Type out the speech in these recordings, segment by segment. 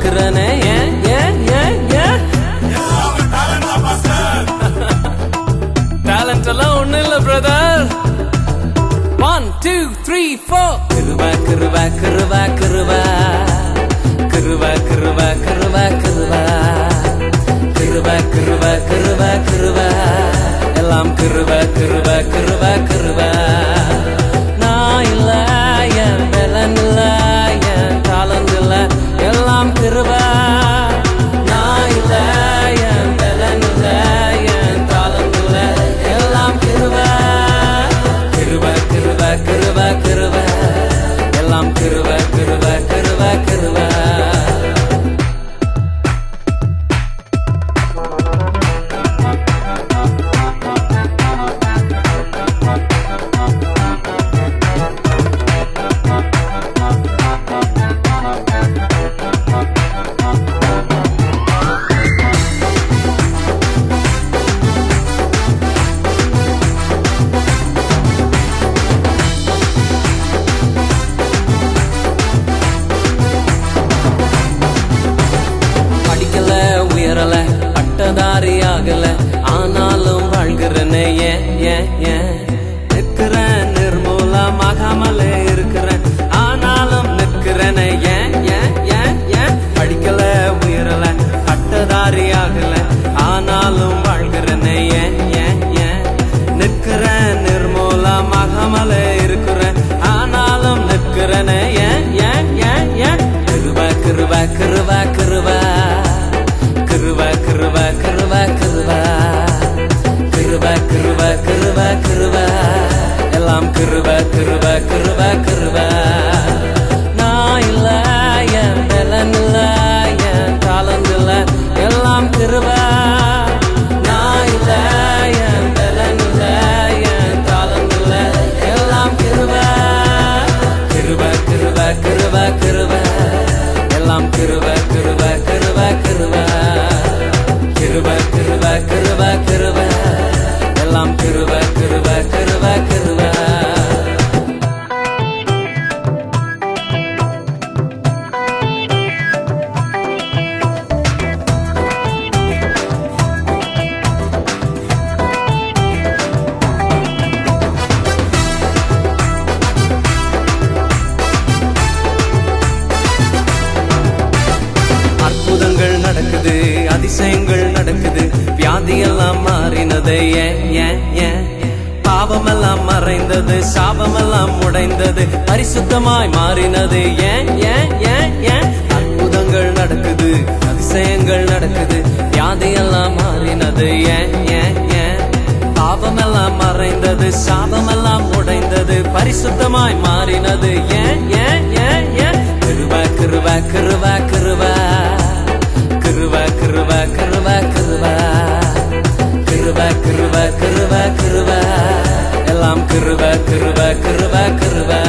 எதிர்பார்க்கிறனே ஏன் ஏன் ஏன் ஏன் டேலண்ட் எல்லாம் ஒண்ணு இல்ல பிரதர். 1 2 3 4 கிருபா கிருபா கிருபா கிருபா கிருபா கிருபா கிருபா கிருபா கிருபா கிருபா கிருபா கிருபா எல்லாம் கிருபா கிருபா கிருபா கிருபா. நான் இல்ல என் பலன் இல்ல என் டாலண்ட் இல்ல எல்லாம் கிருபா. நான் இல்ல என் பலன் இல்ல என் டாலண்ட் இல்ல எல்லாம் கிருபா. கிருபா கிருபா கிருபா கிருபா எல்லாம் கிருபா கிருபா கிருபா கிருபா. உயரல பட்டதாரி ஆகல ஆனாலும் வாழ்கிறேன்னு ஏன் ஏன் ஏன் நிற்கிறேன் நிர்மூலமாகாமலே இருக்கிறேன் ஆனாலும் நிற்கிறேன்னு ஏன் ஏன் ஏன் ஏன் படிக்கல உயரல பட்டதாரி ஆகல ஆனாலும் வாழ்கிறேன்னு ஏன் ஏன் ஏன் நிற்கிறேன் நிர்மூலமாகாமலே இருக்கிறேன் ஆனாலும் நிற்கிறேன்னு ஏன் ஏன் ஏன் ஏன் கிருபா கிருபா கிருபா கிருபா கிருபா கிருபா கிருபா கிருபா கிருபா கிருபா கிருபா கிருபா எல்லாம் கிருபா கிருபா கிருபா கிருபா. நான் இல்ல என் பலன் இல்ல என் டாலண்ட் இல்ல எல்லாம் கிருபா. நான் இல்ல என் பலன் இல்ல என் டாலண்ட் இல்ல எல்லாம் கிருபா. கிருபா கிருபா கிருபா கிருபா எல்லாம் கிருபா கிருபா கிருபா கிருபா. கிருபா கிருபா கிருபா கிருபா எல்லாம் கிருபா கிருபா கிருபா கிருபா. அற்புதங்கள் நடக்குது அதிசயங்கள் நடக்குது வியாதியெல்லாம் மாறினது ஏன் ஏன் ஏன் பாவமெல்லாம் மறைந்தது சாபமெல்லாம் உடைந்தது பரிசுத்தமாய் மாறினது ஏன் ஏன் ஏன் ஏன் அற்புதங்கள் நடக்குது அதிசயங்கள் நடக்குது வியாதியெல்லாம் மாறினது ஏன் ஏன் ஏன் பாவமெல்லாம் மறைந்தது சாபமெல்லாம் உடைந்தது பரிசுத்தமாய் மாறினது ஏன் ஏன் ஏன் ஏன் கிருபா கிருபா கிருபா கிருபா கிருபா கிருபா கிருபா கிருபா கிருபா கிருபா கிருபா கிருபா எல்லாம் கிருபா கிருபா கிருபா கிருபா.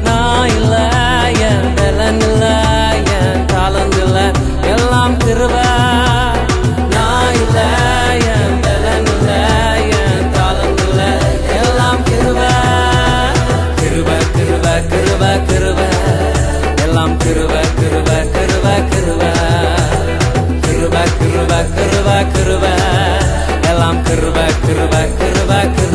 நான் இல்ல என் பலன் இல்ல என் டாலண்ட் இல்ல எல்லாம் கிருபா. நான் இல்ல என் பலன் இல்ல என் டாலண்ட் இல்ல எல்லாம் கிருபா. கிருபா கிருபா கிருபா கிருபா எல்லாம் கிருபா கிருபா கிருபா கிருபா. கிருபா கிருபா கிருபா கிருபா எல்லாம் கிருபா கிருபா கிருபா கிருபா.